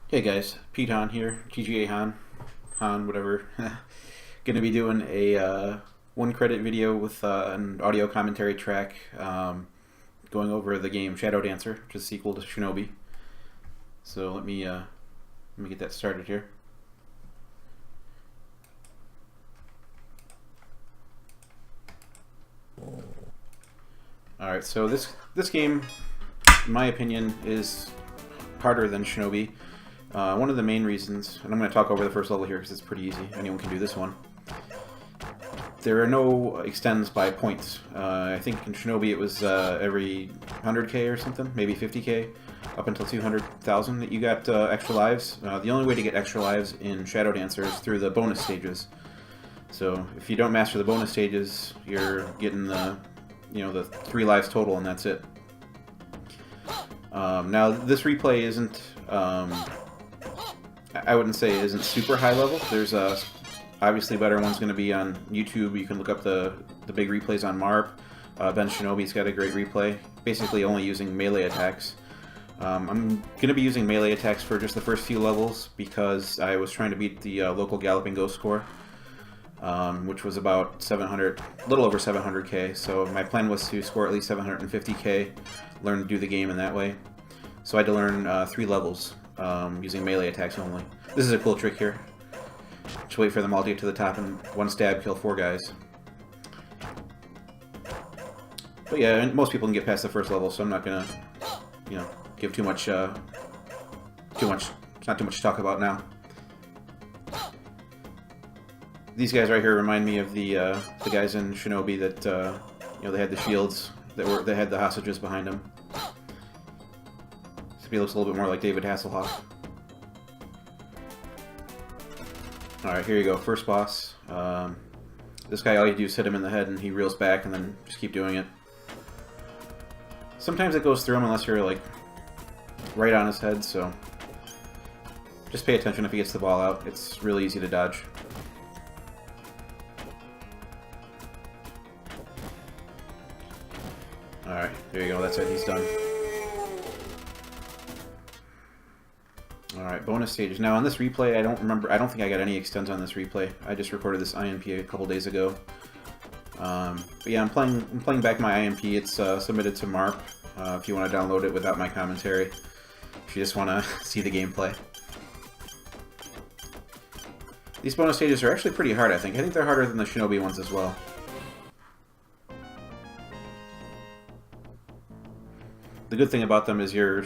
Hey guys, Pete Han here, TGA Han, whatever. Gonna be doing a 1 credit video with an audio commentary track going over the game Shadow Dancer, which is a sequel to Shinobi. So let me get that started here. Alright, so this game, in my opinion, is harder than Shinobi. One of the main reasons, and I'm going to talk over the first level here because it's pretty easy, anyone can do this one. There are no extends by points. I think in Shinobi it was every 100k or something, maybe 50k, up until 200,000 that you got extra lives. The only way to get extra lives in Shadow Dancer is through the bonus stages. So if you don't master the bonus stages, you're getting the 3 lives total, and that's it. Now this replay isn't, I wouldn't say it isn't super high level. There's obviously better ones going to be on YouTube. You can look up the big replays on MARP. Ben Shinobi's got a great replay, basically only using melee attacks. I'm going to be using melee attacks for just the first few levels because I was trying to beat the local Galloping Ghost score, which was about 700, a little over 700k. So my plan was to score at least 750k, learn to do the game in that way. So I had to learn 3 levels using melee attacks only. This is a cool trick here. Just wait for them all to get to the top and one stab kill 4 guys. But yeah, most people can get past the first level, so I'm not gonna, give too much. Not too much to talk about now. These guys right here remind me of the guys in Shinobi that they had the shields that had the hostages behind them. He looks a little bit more like David Hasselhoff. Alright, here you go. First boss. This guy, all you do is hit him in the head and he reels back, and then just keep doing it. Sometimes it goes through him unless you're like right on his head, so just pay attention if he gets the ball out. It's really easy to dodge. Alright, there you go. That's it. He's done. Alright, bonus stages. Now on this replay, I don't think I got any extends on this replay. I just recorded this IMP a couple days ago. But yeah, I'm playing back my IMP. It's submitted to MARP if you want to download it without my commentary. If you just want to see the gameplay. These bonus stages are actually pretty hard, I think. I think they're harder than the Shinobi ones as well. The good thing about them is your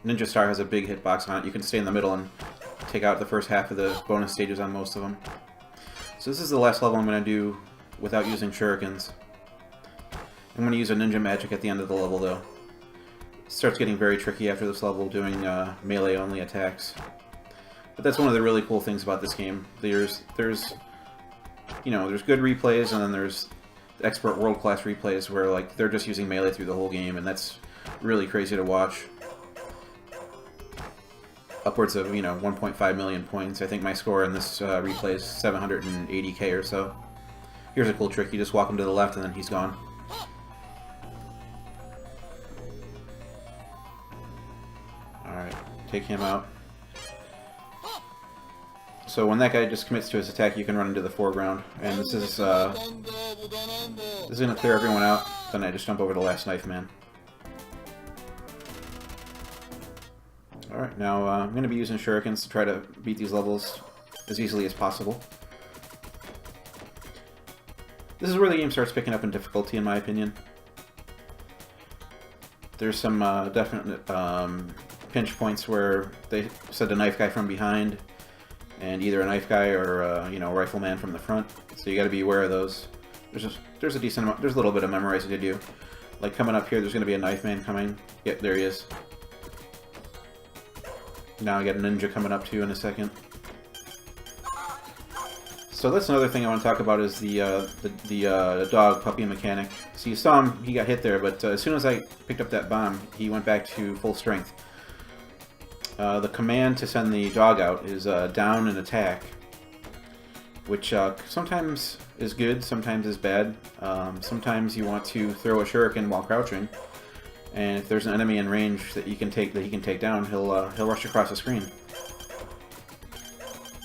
Ninja Star has a big hitbox on it. You can stay in the middle and take out the first half of the bonus stages on most of them. So this is the last level I'm going to do without using shurikens. I'm going to use a ninja magic at the end of the level, though. It starts getting very tricky after this level doing melee-only attacks. But that's one of the really cool things about this game. There's good replays, and then there's expert world-class replays where like they're just using melee through the whole game, and that's really crazy to watch. Upwards of 1.5 million points. I think my score in this replay is 780k or so. Here's a cool trick: you just walk him to the left, and then he's gone. All right, take him out. So when that guy just commits to his attack, you can run into the foreground, and this is going to clear everyone out. Then I just jump over the last knife man. Alright, now I'm going to be using shurikens to try to beat these levels as easily as possible. This is where the game starts picking up in difficulty, in my opinion. There's some definite pinch points where they set a knife guy from behind, and either a knife guy or a rifleman from the front. So you got to be aware of those. There's a decent amount, there's a little bit of memorizing to do. Like coming up here, there's going to be a knife man coming. Yep, there he is. Now I got a ninja coming up too in a second. So that's another thing I want to talk about is the dog puppy mechanic. So you saw him, he got hit there, but as soon as I picked up that bomb, he went back to full strength. The command to send the dog out is down and attack, which sometimes is good, sometimes is bad. Sometimes you want to throw a shuriken while crouching, And if there's an enemy in range that he can take down, he'll rush across the screen.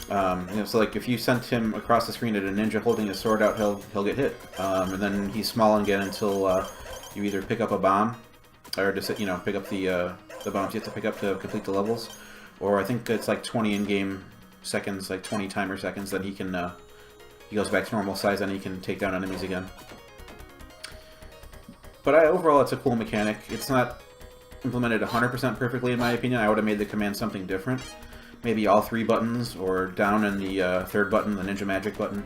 So like if you sent him across the screen at a ninja holding his sword out, he'll get hit. And then he's small again until you either pick up a bomb, or just pick up the bombs you have to pick up to complete the levels, or I think it's like 20 in-game seconds, like 20 timer seconds. Then he goes back to normal size, and he can take down enemies again. But overall, it's a cool mechanic. It's not implemented 100% perfectly, in my opinion. I would have made the command something different. Maybe all 3 buttons, or down in the 3rd button, the ninja magic button.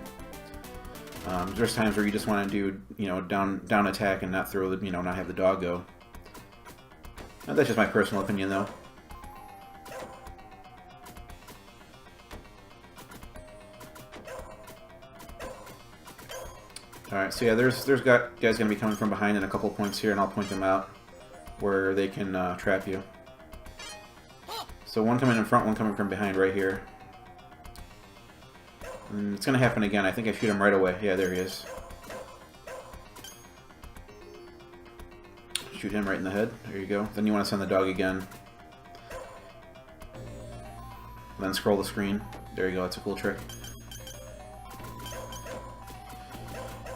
There's times where you just want to do, down attack and not throw the, not have the dog go. That's just my personal opinion, though. Alright, so yeah, there's guys going to be coming from behind in a couple points here, and I'll point them out where they can trap you. So one coming in front, one coming from behind right here. And it's going to happen again. I think I shoot him right away. Yeah, there he is. Shoot him right in the head. There you go. Then you want to send the dog again. Then scroll the screen. There you go. That's a cool trick.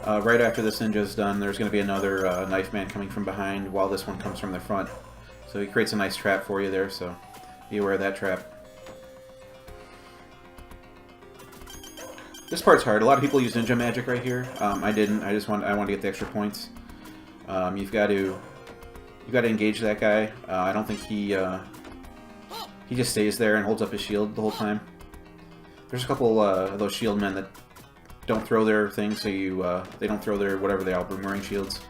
Right after this ninja's done, there's going to be another knife man coming from behind while this one comes from the front. So he creates a nice trap for you there, so be aware of that trap. This part's hard. A lot of people use ninja magic right here. I didn't. I want to get the extra points. You've got to engage that guy. I don't think he just stays there and holds up his shield the whole time. There's a couple of those shield men that don't throw their things, so they don't throw their whatever they are, boomerang shields.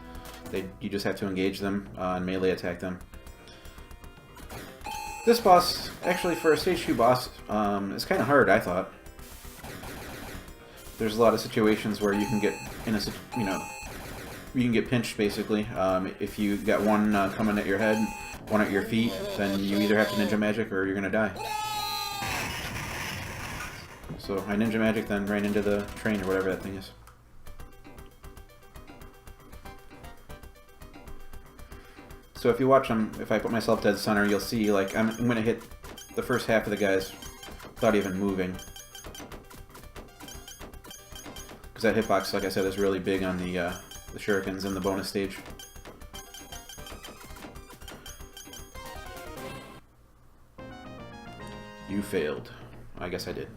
You just have to engage them and melee attack them. This boss, actually, for a stage 2 boss, is kind of hard, I thought. There's a lot of situations where you can get in a, you can get pinched basically. If you got one coming at your head, one at your feet, then you either have to ninja magic or you're gonna die. So I ninja magic, then ran into the train or whatever that thing is. So if you watch them, if I put myself dead center, you'll see like I'm gonna hit the first half of the guys without even moving. Because that hitbox, like I said, is really big on the shurikens in the bonus stage. You failed. I guess I did.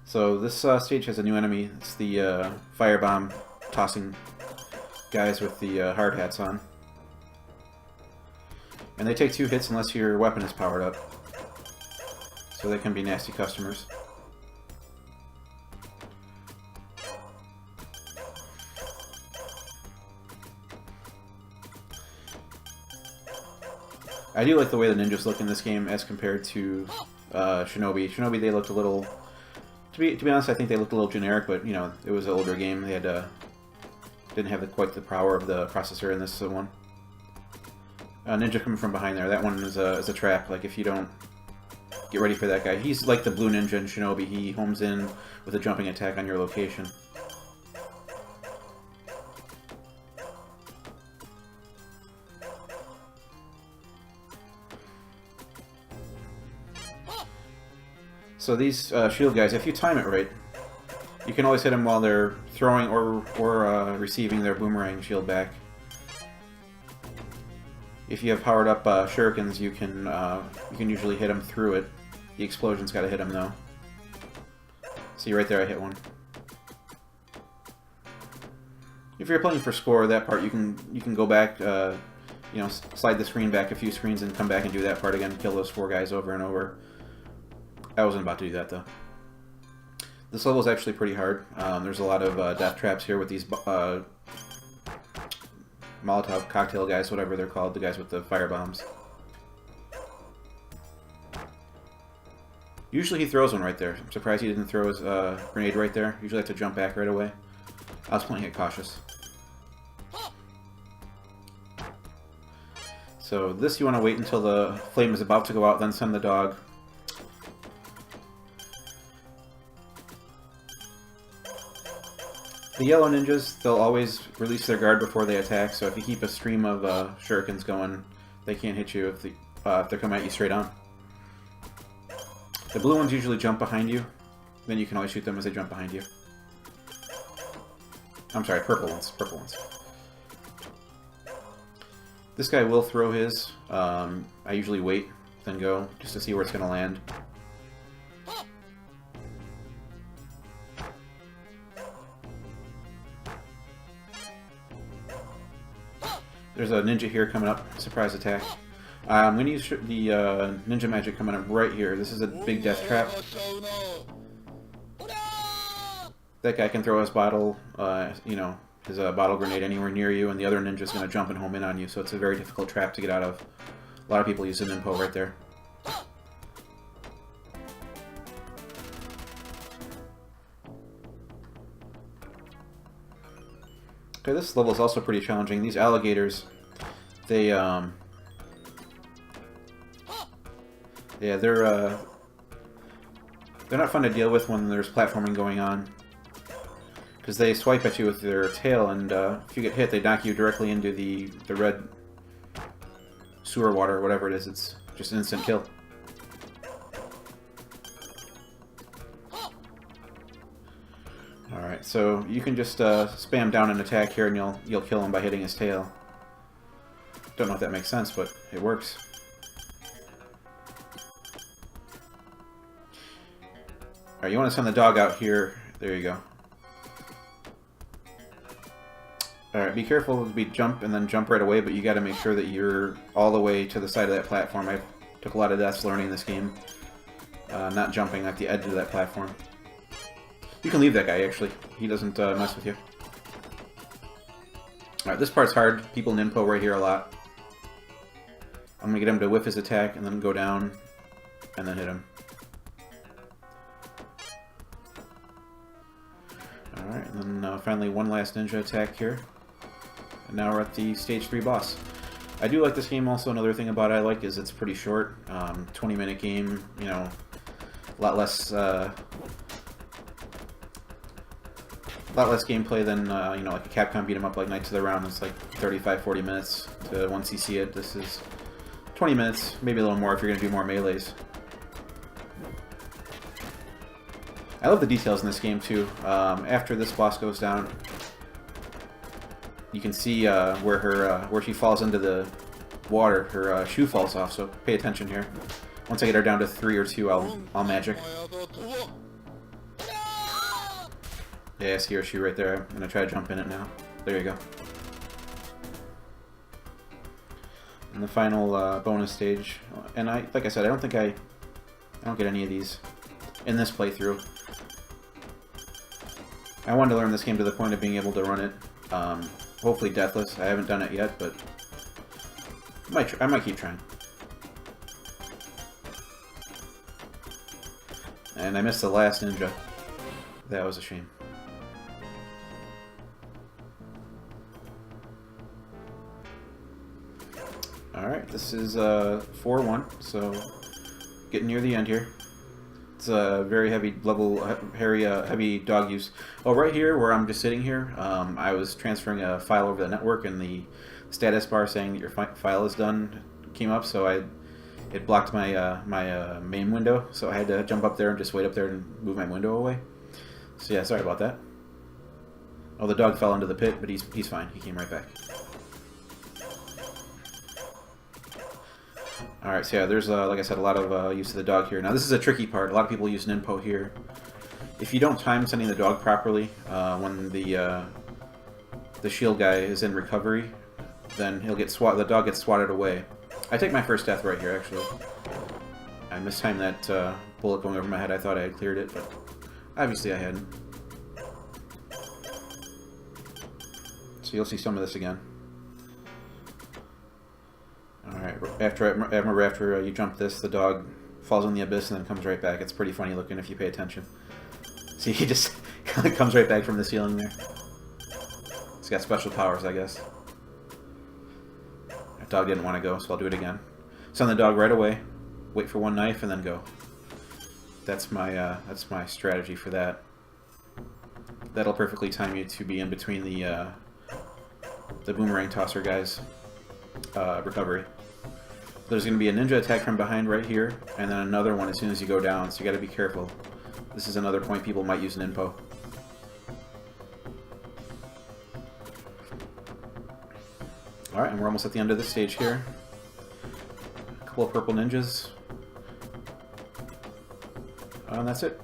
So this stage has a new enemy. It's the firebomb tossing guys with the hard hats on. And they take 2 hits unless your weapon is powered up. So they can be nasty customers. I do like the way the ninjas look in this game as compared to Shinobi. Shinobi, they looked a little... To be honest, I think they looked a little generic, but, it was an older game. They had didn't have quite the power of the processor in this one. Ninja coming from behind there. That one is a trap. Like, if you don't get ready for that guy. He's like the blue ninja in Shinobi. He homes in with a jumping attack on your location. So these shield guys, if you time it right, you can always hit them while they're throwing or receiving their boomerang shield back. If you have powered up shurikens, you can usually hit them through it. The explosion's got to hit them though. See right there, I hit one. If you're playing for score, that part you can go back, slide the screen back a few screens and come back and do that part again, kill those 4 guys over and over. I wasn't about to do that though. This level is actually pretty hard. There's a lot of death traps here with these Molotov cocktail guys, whatever they're called, the guys with the fire bombs. Usually he throws one right there. I'm surprised he didn't throw his grenade right there. Usually I have to jump back right away. I was playing it cautious. So this you want to wait until the flame is about to go out, then send the dog. The yellow ninjas, they'll always release their guard before they attack, so if you keep a stream of shurikens going, they can't hit you if they're coming at you straight on. The blue ones usually jump behind you, then you can always shoot them as they jump behind you. I'm sorry, purple ones. Purple ones. This guy will throw his. I usually wait, then go, just to see where it's going to land. There's a ninja here coming up, surprise attack. I'm going to use the ninja magic coming up right here. This is a big death trap. That guy can throw his bottle, you know, his bottle grenade anywhere near you, and the other ninja's going to jump and home in on you, so it's a very difficult trap to get out of. A lot of people use an Ninpo right there. Okay, this level is also pretty challenging. These alligators, they, yeah, they're not fun to deal with when there's platforming going on, because they swipe at you with their tail, and if you get hit, they knock you directly into the red sewer water or whatever it is. It's just an instant kill. Alright, so you can just spam down an attack here and you'll kill him by hitting his tail. Don't know if that makes sense, but it works. Alright, you want to send the dog out here. There you go. Alright, be careful to jump and then jump right away, but you gotta make sure that you're all the way to the side of that platform. I took a lot of deaths learning this game. Not jumping at the edge of that platform. You can leave that guy, actually. He doesn't mess with you. Alright, this part's hard. People ninpo right here a lot. I'm gonna get him to whiff his attack and then go down and then hit him. Alright, and then finally one last ninja attack here. And now we're at the stage 3 boss. I do like this game also. Another thing about it I like is it's pretty short. 20-minute game, you know, a lot less gameplay than, you know, like a Capcom beat 'em up like Knights of the Round. It's like 35-40 minutes to once you see it. This is 20 minutes, maybe a little more if you're going to do more melees. I love the details in this game too. After this boss goes down, you can see where she falls into the water. Her shoe falls off, so pay attention here. Once I get her down to 3 or 2, I'll magic. Yeah, I see her shoe right there. I'm gonna try to jump in it now. There you go. And the final bonus stage, and like I said, I don't get any of these in this playthrough. I wanted to learn this game to the point of being able to run it, hopefully deathless. I haven't done it yet, but I might keep trying. And I missed the last ninja. That was a shame. Alright, this is 4-1, so getting near the end here. It's a very heavy level, heavy dog use. Oh, right here where I'm just sitting here, I was transferring a file over the network, and the status bar saying that your file is done came up, so it blocked my my main window, so I had to jump up there and just wait up there and move my window away. So yeah, sorry about that. Oh, the dog fell into the pit, but he's fine. He came right back. Alright, so yeah, there's, like I said, a lot of use of the dog here. Now, this is a tricky part. A lot of people use Ninpo here. If you don't time sending the dog properly, when the shield guy is in recovery, then the dog gets swatted away. I take my first death right here, actually. I mistimed that bullet going over my head. I thought I had cleared it, but obviously I hadn't. So you'll see some of this again. Alright, after you jump this, the dog falls in the abyss and then comes right back. It's pretty funny looking if you pay attention. See, he just comes right back from the ceiling there. He's got special powers, I guess. That dog didn't want to go, so I'll do it again. Send the dog right away, wait for one knife, and then go. That's my strategy for that. that'll perfectly time you to be in between the boomerang tosser guys' recovery. There's going to be a ninja attack from behind right here, and then another one as soon as you go down, so you got to be careful. This is another point people might use an info. Alright, and we're almost at the end of this stage here. A couple of purple ninjas. And that's it.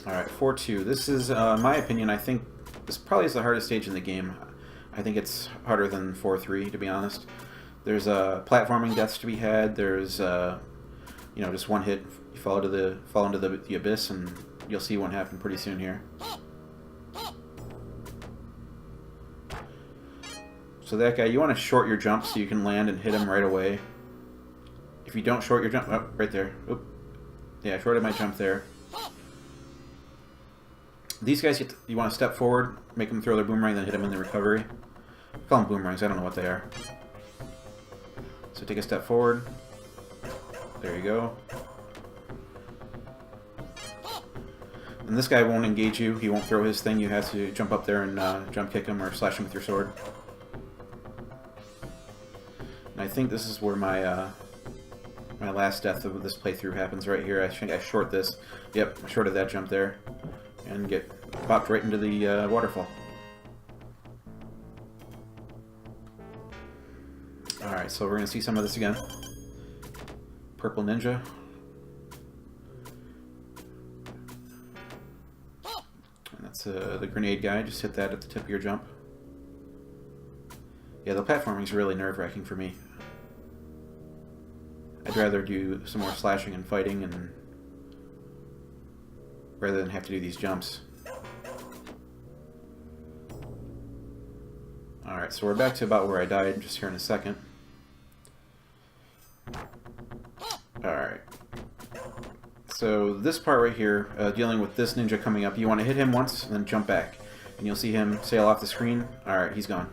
Alright, 4-2. This is, in my opinion, I think this probably is the hardest stage in the game. I think it's harder than 4-3, to be honest. There's platforming deaths to be had. There's, you know, just one hit, you fall into the abyss, and you'll see one happen pretty soon here. So that guy, you want to short your jump so you can land and hit him right away. If you don't short your jump, oh, right there. Oop. Yeah, I shorted my jump there. These guys, you want to step forward, make them throw their boomerang, then hit them in the recovery. I call them boomerangs, I don't know what they are. So take a step forward. There you go. And this guy won't engage you, he won't throw his thing, you have to jump up there and jump kick him or slash him with your sword. And I think this is where my my last death of this playthrough happens right here. I think I short this. Yep, I shorted that jump there. And get popped right into the waterfall. Alright, so we're going to see some of this again. Purple ninja. And that's the grenade guy. Just hit that at the tip of your jump. Yeah, the platforming is really nerve-wracking for me. I'd rather do some more slashing and fighting and rather than have to do these jumps. Alright, so we're back to about where I died just here in a second. Alright. So this part right here, dealing with this ninja coming up, you want to hit him once and then jump back. And you'll see him sail off the screen. Alright, he's gone.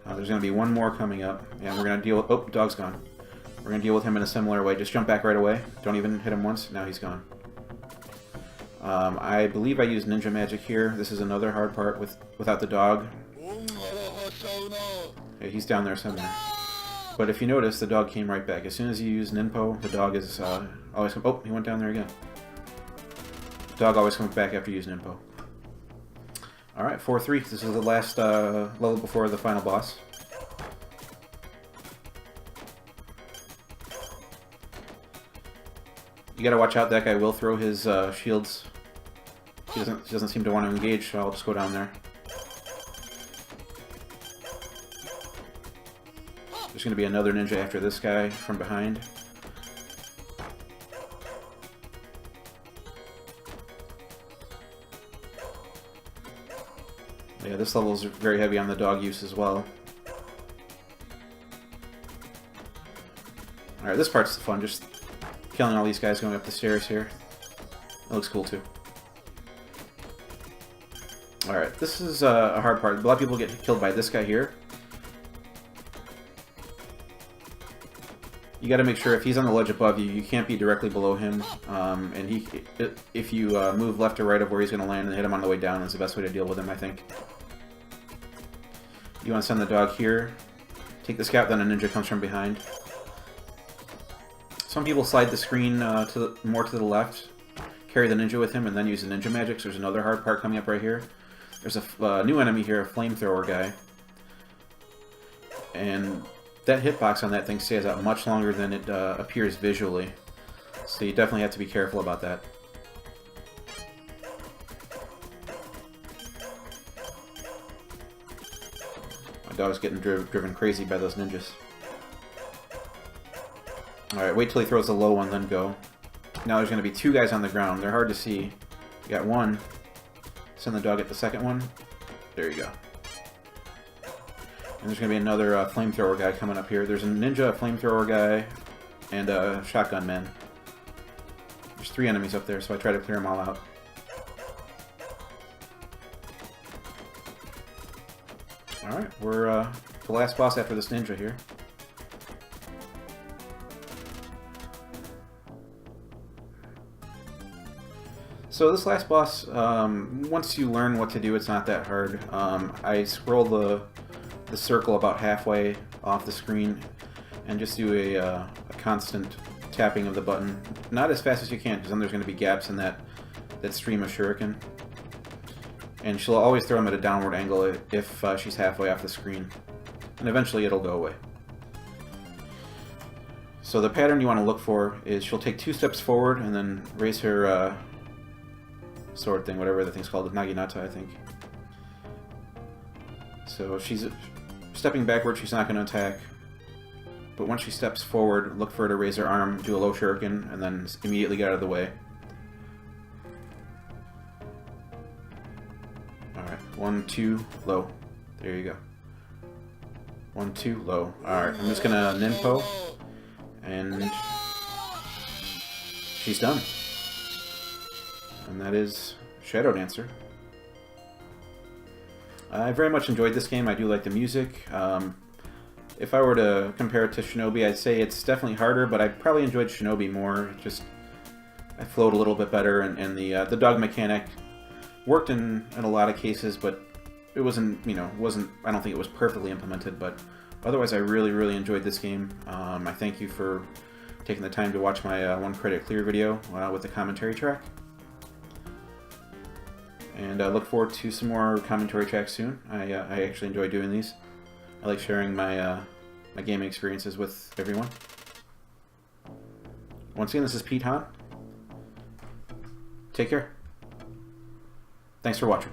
There's going to be one more coming up, and we're going to deal with... Oh, dog's gone. We're going to deal with him in a similar way. Just jump back right away. Don't even hit him once. Now he's gone. I believe I used ninja magic here. This is another hard part without the dog. Yeah, he's down there somewhere. But if you notice, the dog came right back. As soon as you use Ninpo, the dog is always... Oh, he went down there again. The dog always comes back after you use Ninpo. Alright, 4-3. This is the last level before the final boss. You gotta watch out, that guy will throw his shields. He doesn't seem to want to engage, so I'll just go down there. There's gonna be another ninja after this guy from behind. Yeah, this level is very heavy on the dog use as well. Alright, this part's fun, just killing all these guys going up the stairs here. That looks cool too. Alright, this is a hard part. A lot of people get killed by this guy here. You gotta make sure if he's on the ledge above you, you can't be directly below him. And if you move left or right of where he's gonna land and hit him on the way down is the best way to deal with him, I think. You want to send the dog here, take the scout, then a ninja comes from behind. Some people slide the screen more to the left, carry the ninja with him, and then use the ninja magic. So there's another hard part coming up right here. There's a new enemy here, a flamethrower guy. And that hitbox on that thing stays out much longer than it appears visually. So you definitely have to be careful about that. My dog's getting driven crazy by those ninjas. Alright, wait till he throws the low one, then go. Now there's going to be two guys on the ground. They're hard to see. You got one. Send the dog at the second one. There you go. And there's going to be another flamethrower guy coming up here. There's a ninja, a flamethrower guy, and a shotgun man. There's 3 enemies up there, so I try to clear them all out. Alright, we're the last boss after this ninja here. So this last boss, once you learn what to do, it's not that hard. I scroll the circle about halfway off the screen and just do a constant tapping of the button. Not as fast as you can, because then there's going to be gaps in that stream of shuriken. And she'll always throw them at a downward angle if she's halfway off the screen. And eventually it'll go away. So the pattern you want to look for is she'll take 2 steps forward and then raise her sword thing, whatever the thing's called, Naginata, I think. So if she's stepping backward, she's not going to attack. But once she steps forward, look for her to raise her arm, do a low shuriken, and then immediately get out of the way. Alright, 1, 2, low. There you go. 1, 2, low. Alright, I'm just gonna ninpo, and she's done. And that is Shadow Dancer. I very much enjoyed this game. I do like the music. If I were to compare it to Shinobi, I'd say it's definitely harder, but I probably enjoyed Shinobi more. Just, I flowed a little bit better, and the dog mechanic worked in a lot of cases, but it wasn't, I don't think it was perfectly implemented, but otherwise I really, really enjoyed this game. I thank you for taking the time to watch my 1 credit clear video with the commentary track. And I look forward to some more commentary tracks soon. I actually enjoy doing these. I like sharing my my gaming experiences with everyone. Once again, this is Pete Hahn. Take care. Thanks for watching.